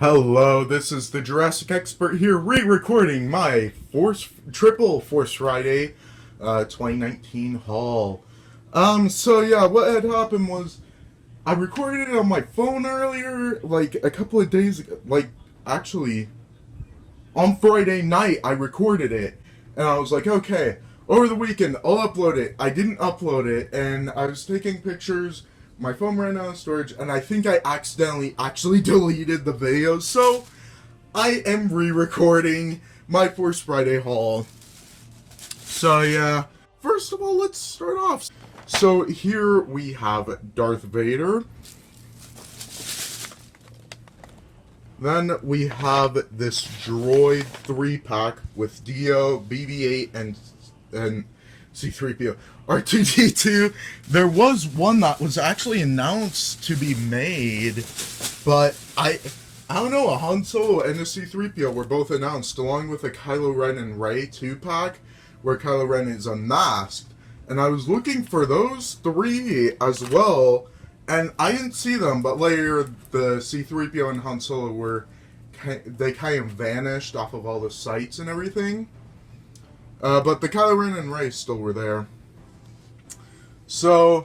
Hello, this is the Jurassic Expert here, re-recording my Triple Force Friday 2019 haul. So yeah, what had happened was I recorded it on my phone earlier, like a couple of days ago, actually on Friday night I recorded it, and I was like, okay, over the weekend I'll upload it. I didn't upload it, and I was taking pictures. My phone ran out of storage, and I think I accidentally actually deleted the video, so I am re-recording my Force Friday haul. So yeah, first of all, let's start off. So here we have Darth Vader. Then we have this droid 3-pack with D-O, BB-8, and C-3PO. R2-D2. There was one that was actually announced to be made, but I don't know, a Han Solo and a C-3PO were both announced, along with a Kylo Ren and Rey 2-pack, where Kylo Ren is unmasked. And I was looking for those three as well, and I didn't see them, but later the C-3PO and Han Solo they kind of vanished off of all the sites and everything. But the Kylo Ren and Rey still were there. So,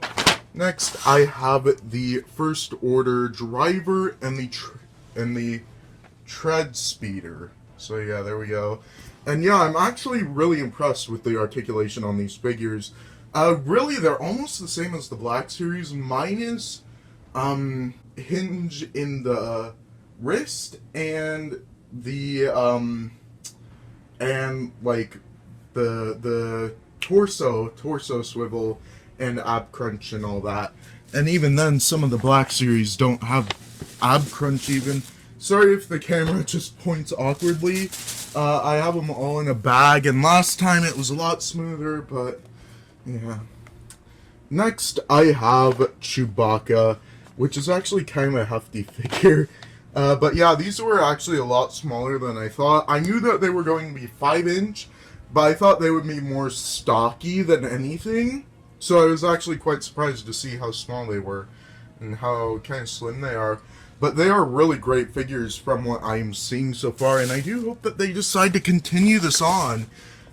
next I have the First Order driver and the tread speeder. So yeah, there we go. And yeah, I'm actually really impressed with the articulation on these figures. Really, they're almost the same as the Black Series, minus hinge in the wrist and the the torso swivel and ab crunch and all that. And even then, some of the Black Series don't have ab crunch even. Sorry if the camera just points awkwardly. I have them all in a bag, and last time it was a lot smoother, but yeah. Next, I have Chewbacca, which is actually kind of a hefty figure. But yeah, these were actually a lot smaller than I thought. I knew that they were going to be 5-inch, but I thought they would be more stocky than anything. So I was actually quite surprised to see how small they were and how kind of slim they are. But they are really great figures from what I'm seeing so far, and I do hope that they decide to continue this on,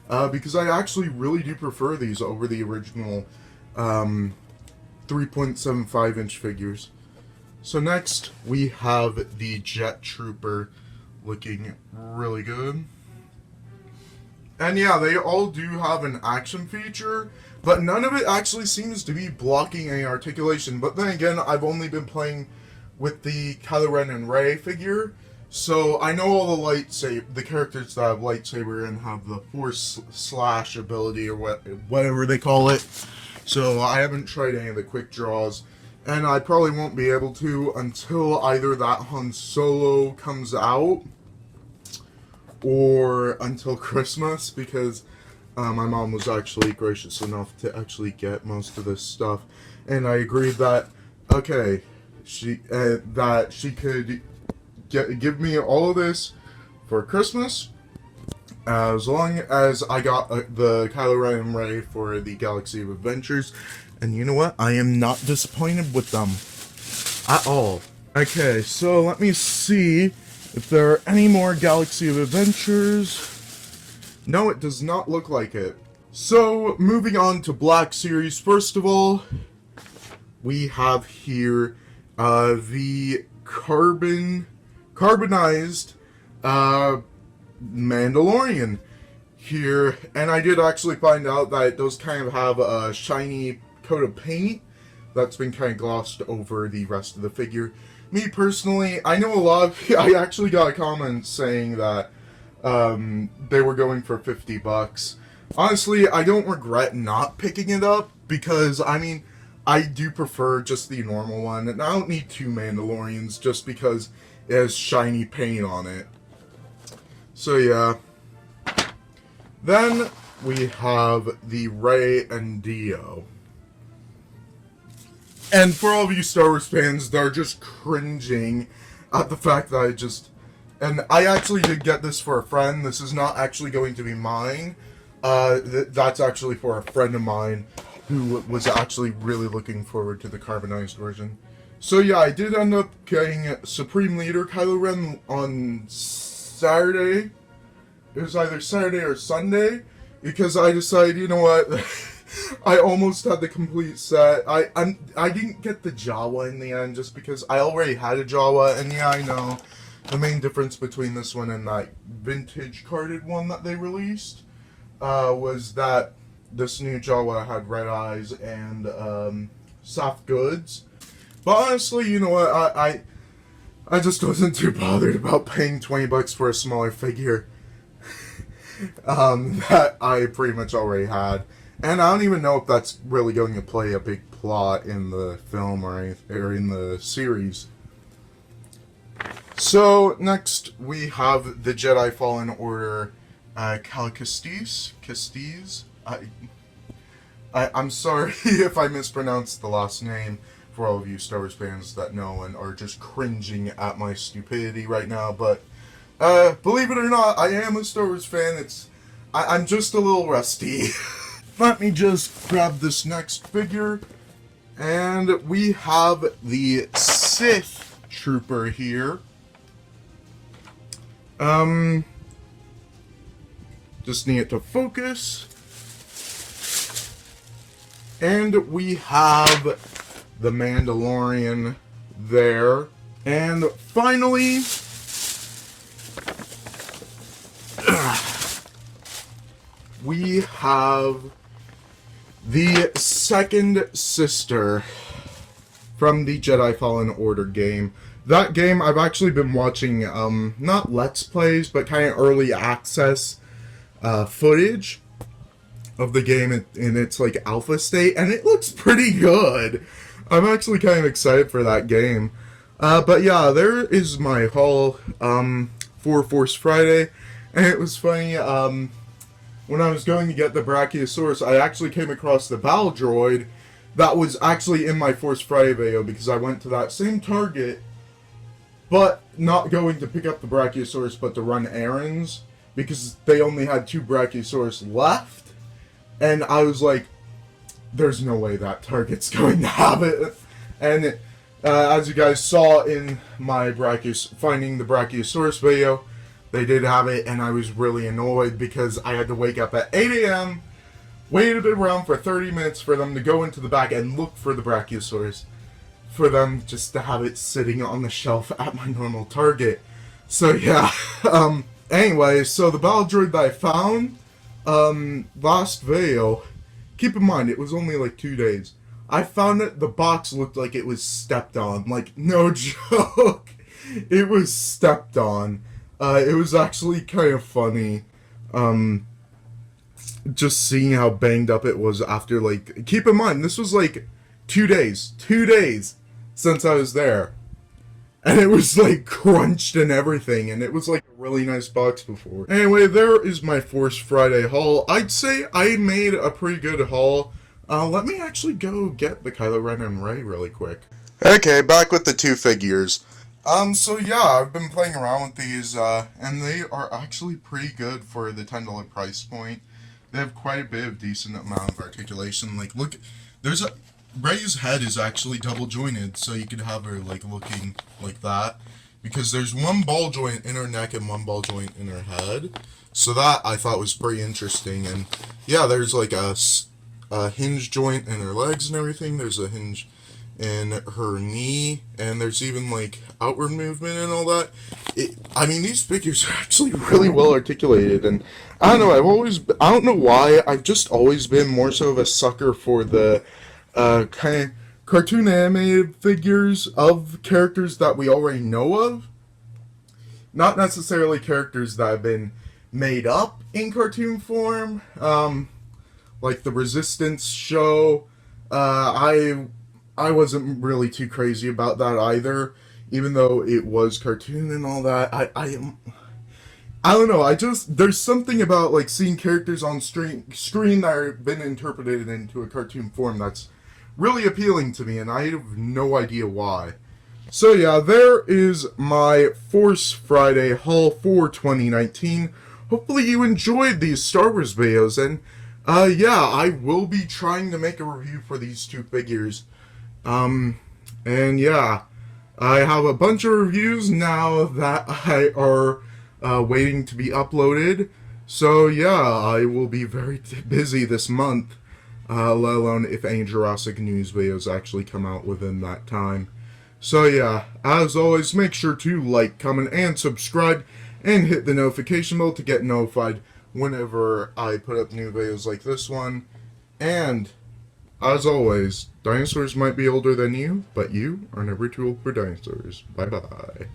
because I actually really do prefer these over the original 3.75-inch figures. So next, we have the Jet Trooper, looking really good. And yeah, they all do have an action feature, but none of it actually seems to be blocking any articulation. But then again, I've only been playing with the Kylo Ren and Rey figure, so I know all the characters that have lightsaber and have the Force slash ability or whatever they call it. So I haven't tried any of the quick draws, and I probably won't be able to until either that Han Solo comes out or until Christmas, because my mom was actually gracious enough to actually get most of this stuff, and I agreed that she could give me all of this for Christmas, as long as I got the Kylo Ren and Rey for the Galaxy of Adventures. And you know what? I am not disappointed with them at all. Okay, so let me see if there are any more Galaxy of Adventures. No, it does not look like it. So, moving on to Black Series. First of all, we have here the carbonized Mandalorian here, and I did actually find out that it does kind of have a shiny coat of paint that's been kind of glossed over the rest of the figure. Me personally, I know a lot of I actually got a comment saying that they were going for $50. Honestly, I don't regret not picking it up, because I mean, I do prefer just the normal one, and I don't need two Mandalorians just because it has shiny paint on it. So yeah. Then we have the Rey and D-O. And for all of you Star Wars fans, they're just cringing at the fact that and I actually did get this for a friend. This is not actually going to be mine. That's actually for a friend of mine who was actually really looking forward to the carbonized version. So yeah, I did end up getting Supreme Leader Kylo Ren on Saturday. It was either Saturday or Sunday, because I decided, you know what, I almost had the complete set. I didn't get the Jawa in the end just because I already had a Jawa, and yeah, I know the main difference between this one and that vintage carded one that they released was that this new Jawa had red eyes and soft goods. But honestly, you know what, I just wasn't too bothered about paying $20 for a smaller figure that I pretty much already had. And I don't even know if that's really going to play a big plot in the film or in the series. So, next we have the Jedi Fallen Order Cal Kestis. I'm sorry if I mispronounced the last name for all of you Star Wars fans that know and are just cringing at my stupidity right now, but believe it or not, I am a Star Wars fan. I'm just a little rusty. Let me just grab this next figure, and we have the Sith Trooper here. Just need it to focus. And we have the Mandalorian there. And finally, we have the second sister from the Jedi Fallen Order game. That game, I've actually been watching, not Let's Plays, but kind of early access footage of the game in its, like, alpha state, and it looks pretty good. I'm actually kind of excited for that game. But yeah, there is my haul for Force Friday, and it was funny, when I was going to get the Brachiosaurus, I actually came across the Battle Droid that was actually in my Force Friday video, because I went to that same Target, but not going to pick up the Brachiosaurus, but to run errands, because they only had 2 Brachiosaurus left, and I was like, there's no way that Target's going to have it. And as you guys saw in my finding the Brachiosaurus video, they did have it, and I was really annoyed because I had to wake up at 8 a.m., waited around for 30 minutes for them to go into the back and look for the Brachiosaurus, for them just to have it sitting on the shelf at my normal Target. So yeah, anyway, so the Battle Droid that I found, last video, keep in mind, it was only like 2 days. I found it, the box looked like it was stepped on, like, no joke, it was stepped on. It was actually kind of funny, just seeing how banged up it was after, like, keep in mind, this was like 2 days since I was there, and it was like crunched and everything, and it was like a really nice box before. Anyway, there is my Force Friday haul. I'd say I made a pretty good haul. Let me actually go get the Kylo Ren and Rey really quick. Okay, back with the 2 figures. So yeah, I've been playing around with these, and they are actually pretty good for the $10 price point. They have quite a bit of decent amount of articulation. Like, look, Rey's head is actually double jointed, so you could have her, like, looking like that. Because there's one ball joint in her neck and one ball joint in her head. So that, I thought, was pretty interesting. And, yeah, there's, like, a hinge joint in her legs and everything. There's a hinge in her knee, and there's even, like, outward movement and all that. I mean, these figures are actually really well articulated, and I don't know, I don't know why, I've just always been more so of a sucker for the kind of cartoon animated figures of characters that we already know of. Not necessarily characters that have been made up in cartoon form, like the Resistance show. I wasn't really too crazy about that either, even though it was cartoon and all that. I don't know, there's something about, like, seeing characters on screen that have been interpreted into a cartoon form that's really appealing to me, and I have no idea why. So yeah, there is my Force Friday haul for 2019. Hopefully you enjoyed these Star Wars videos, and yeah, I will be trying to make a review for these 2 figures. And yeah, I have a bunch of reviews now that I are waiting to be uploaded. So yeah, I will be very busy this month, let alone if any Jurassic News videos actually come out within that time. So yeah, as always, make sure to like, comment, and subscribe, and hit the notification bell to get notified whenever I put up new videos like this one. And as always, dinosaurs might be older than you, but you are never too old for dinosaurs. Bye bye.